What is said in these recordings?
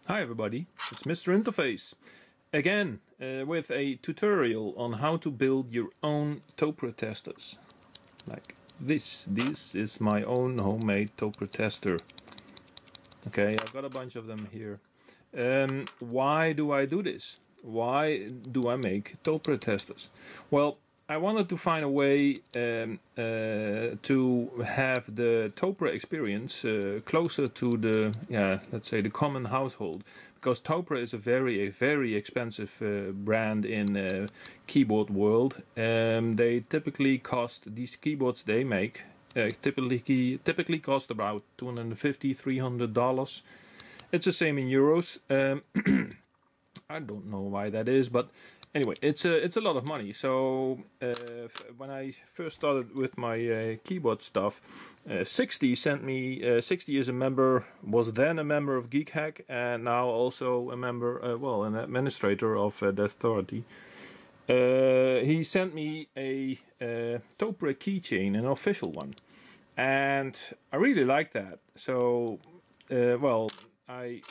Hi everybody, it's Mrinterface again with a tutorial on how to build your own TopreTesters. Like this. This is my own homemade TopreTester. Okay, I've got a bunch of them here. Why do I do this? Why do I make TopreTesters? Well, I wanted to find a way to have the Topre experience closer to the, let's say, the common household, because Topre is a very expensive brand in keyboard world. They typically cost, these keyboards they make typically cost about $250–300. It's the same in euros. I don't know why that is, but anyway, it's a lot of money. So when I first started with my keyboard stuff, 60 sent me. 60 is a member, was then a member of Geek Hack, and now also a member, well, an administrator of the authority. He sent me a Topre keychain, an official one, and I really like that. So, well, I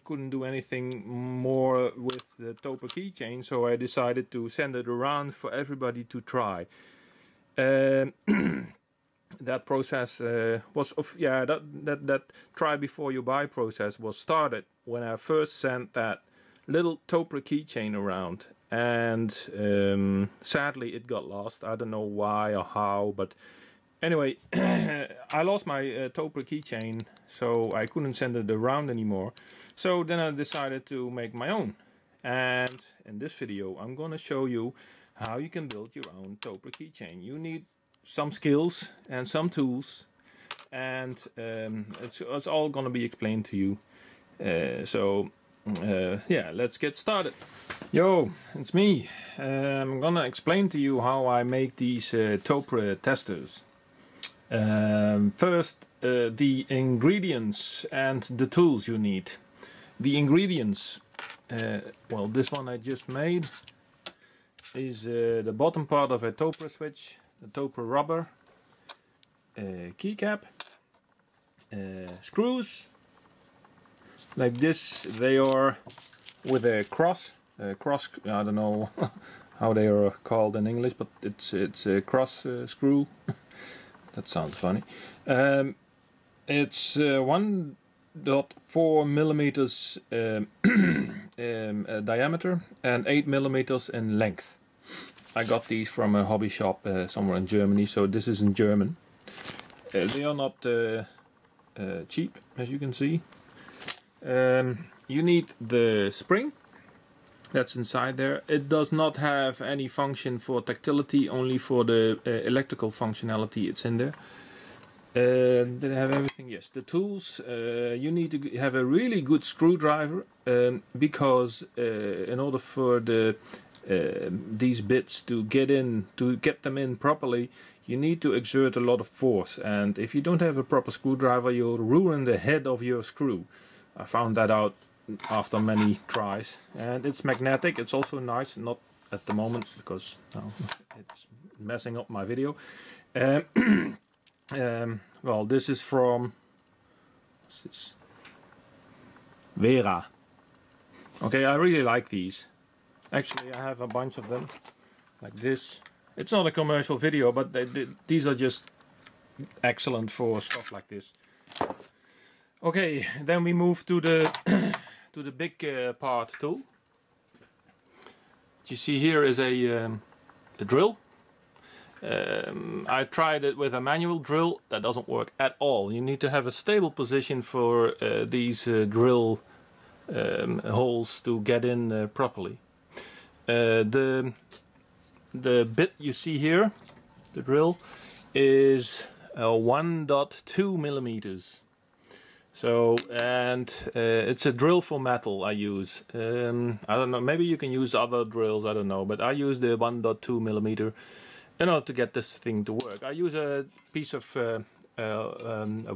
couldn't do anything more with the Topre keychain, so I decided to send it around for everybody to try. That process was that try before you buy process was started when I first sent that little Topre keychain around, and sadly it got lost. I don't know why or how, but anyway, I lost my Topre keychain, so I couldn't send it around anymore. So then I decided to make my own. And in this video, I'm going to show you how you can build your own Topre keychain. You need some skills and some tools, and it's all going to be explained to you. Yeah, let's get started. Yo, it's me. I'm gonna explain to you how I make these TopreTesters. First, the ingredients and the tools you need. The ingredients, well, this one I just made is the bottom part of a Topre switch, the Topre rubber, keycap, screws, like this. They are with a cross, I don't know how they are called in English, but it's a cross screw. That sounds funny. It's 1.4 millimeters diameter and 8 millimeters in length. I got these from a hobby shop somewhere in Germany, so this is in German. They are not cheap, as you can see. You need the spring that's inside there. It does not have any function for tactility, only for the electrical functionality. It's in there. Did I have everything? Yes. The tools. You need to have a really good screwdriver, because in order for these bits to get them in properly, you need to exert a lot of force. And if you don't have a proper screwdriver, you'll ruin the head of your screw. I found that out after many tries, and it's magnetic. It's also nice, not at the moment because it's messing up my video. Well, this is from, what's this? Vera. Okay, I really like these. Actually, I have a bunch of them like this. It's not a commercial video, but these are just excellent for stuff like this. Okay, then we move to the to the big part tool. What you see here is a drill. I tried it with a manual drill. That doesn't work at all. You need to have a stable position for these drill holes to get in properly. The bit you see here, the drill, is 1.2 millimeters. So, and it's a drill for metal I use. I don't know, maybe you can use other drills, I don't know, but I use the 1.2 millimeter in order to get this thing to work. I use a piece of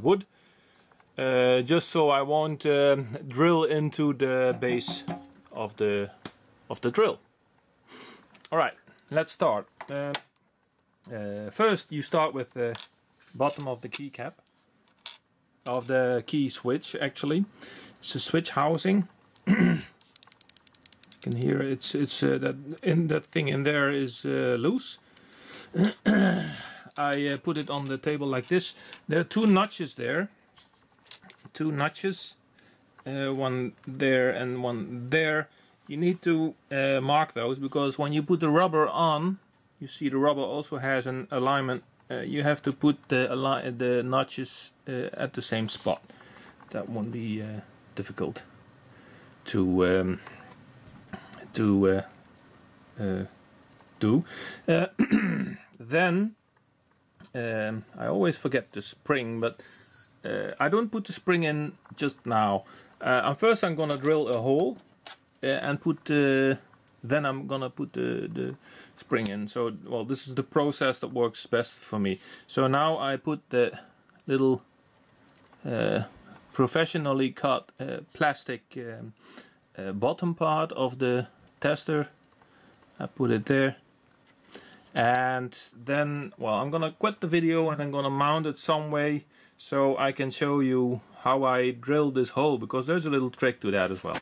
wood, just so I won't drill into the base of the drill. Alright, let's start. First you start with the bottom of the keycap, of the key switch actually. it's a switch housing. You can hear it's that thing in there is loose. I put it on the table like this. There are two notches there. Two notches, one there and one there. You need to mark those, because when you put the rubber on, you see the rubber also has an alignment. You have to put the notches at the same spot. That won't be difficult to do. Then I always forget the spring, but I don't put the spring in just now. First I'm gonna drill a hole and put then I'm gonna put the spring in. So, well, this is the process that works best for me. So now I put the little professionally cut plastic bottom part of the tester. I put it there, and then, well, I'm gonna quit the video and I'm gonna mount it some way so I can show you how I drill this hole, because there's a little trick to that as well.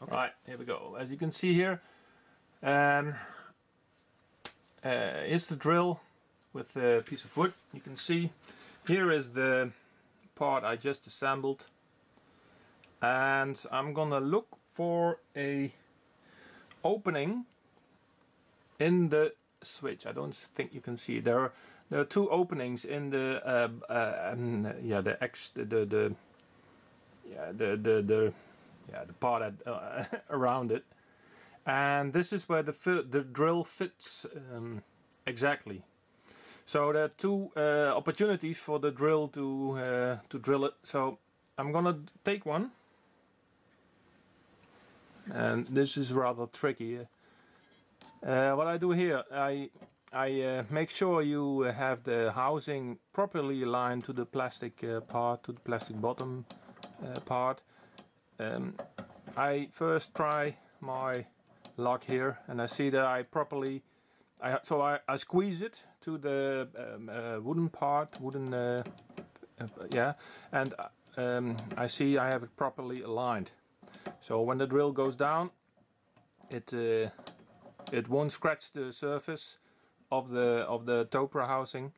Alright, here we go. As you can see here, here's the drill with a piece of wood. You can see here is the part I just assembled, and I'm gonna look for a opening in the switch. I don't think you can see. There are two openings in the the part around it, and this is where the drill fits exactly. So there are two opportunities for the drill to drill it. So I'm gonna take one, and this is rather tricky. What I do here, I make sure you have the housing properly aligned to the plastic part, to the plastic bottom part. I first try my lock here, and I see that I properly, I squeeze it to the wooden part, and I see I have it properly aligned. So when the drill goes down, it won't scratch the surface of the Topre housing,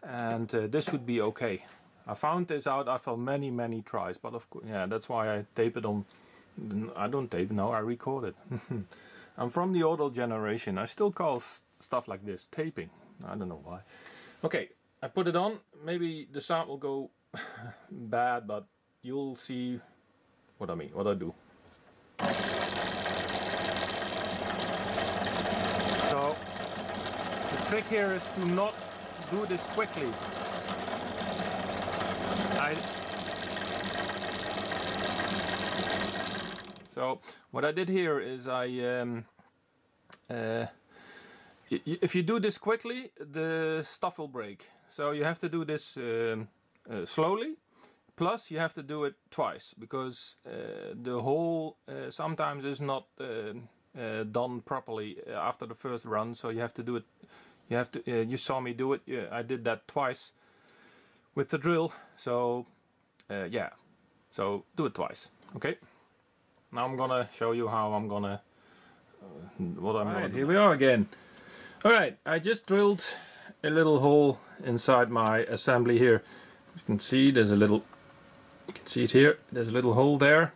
and this should be okay. I found this out after many tries, but of course, yeah, that's why I tape it on. I don't tape, no, I record it. I'm from the older generation. I still call stuff like this taping. I don't know why. Okay, I put it on. Maybe the sound will go bad, but you'll see what I mean, what I do. So the trick here is to not do this quickly. So what I did here is if you do this quickly, the stuff will break. So you have to do this slowly. Plus you have to do it twice, because the hole sometimes is not done properly after the first run. So you have to do it. You have to. You saw me do it. Yeah, I did that twice with the drill. So yeah. So do it twice. Okay. Now I'm gonna show you how I'm gonna gonna do. Here we are again. Alright, I just drilled a little hole inside my assembly here. You can see there's a little, you can see it here, there's a little hole there.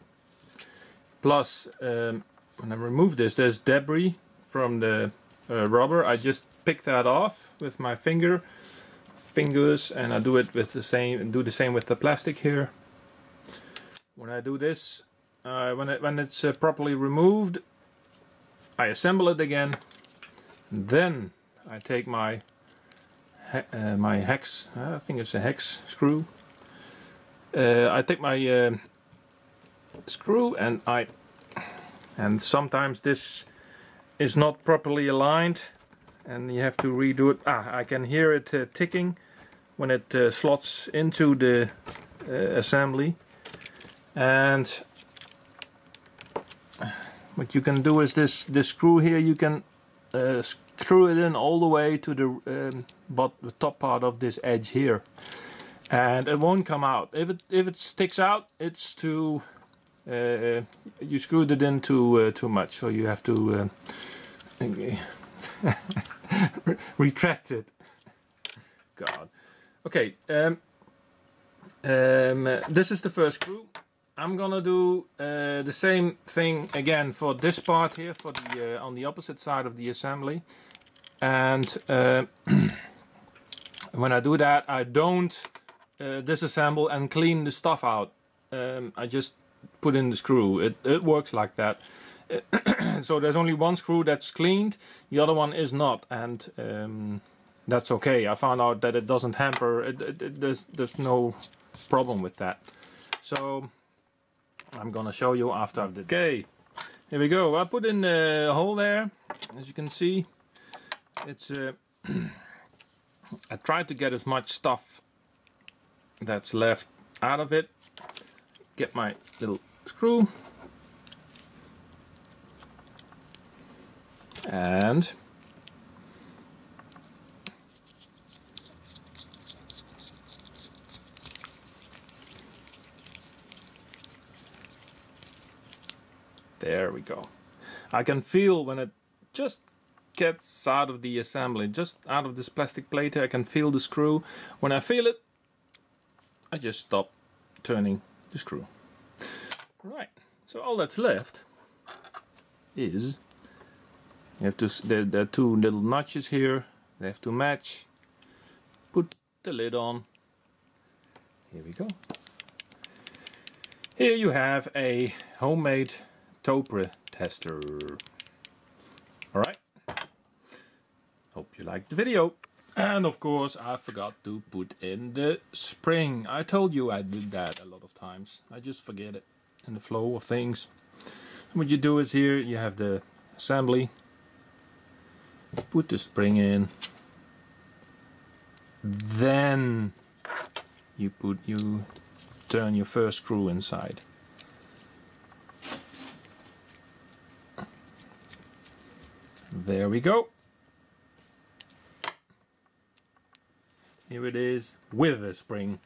Plus when I remove this, there's debris from the rubber. I just pick that off with my fingers, and I do it with the same, do the same with the plastic here. When I do this, when it's properly removed, I assemble it again. Then I take my my hex, I think it's a hex screw. I take my screw, and sometimes this is not properly aligned, and you have to redo it. I can hear it ticking when it slots into the assembly. And what you can do is this screw here, you can screw it in all the way to the top part of this edge here, and it won't come out. If it sticks out, it's too you screwed it in too much, so you have to retract it. God. Okay. This is the first screw. I'm gonna do the same thing again for this part here, for the on the opposite side of the assembly. And when I do that, I don't disassemble and clean the stuff out. I just put in the screw. It works like that. So there's only one screw that's cleaned, the other one is not, and that's okay. I found out that it doesn't hamper. There's no problem with that. So I'm gonna show you after I've did. Okay, here we go. I put in the hole there. As you can see, it's I tried to get as much stuff that's left out of it. Get my little screw and there we go. I can feel when it just gets out of the assembly, just out of this plastic plate here, I can feel the screw. When I feel it, I just stop turning the screw. Right, so all that's left is you have to. There are two little notches here. They have to match. Put the lid on. Here we go. Here you have a homemade TopreTester. All right. Hope you liked the video. And of course, I forgot to put in the spring. I told you I did that a lot of times. I just forget it in the flow of things. What you do is here you have the assembly. Put the spring in. Then you turn your first screw inside. There we go. Here it is with a spring.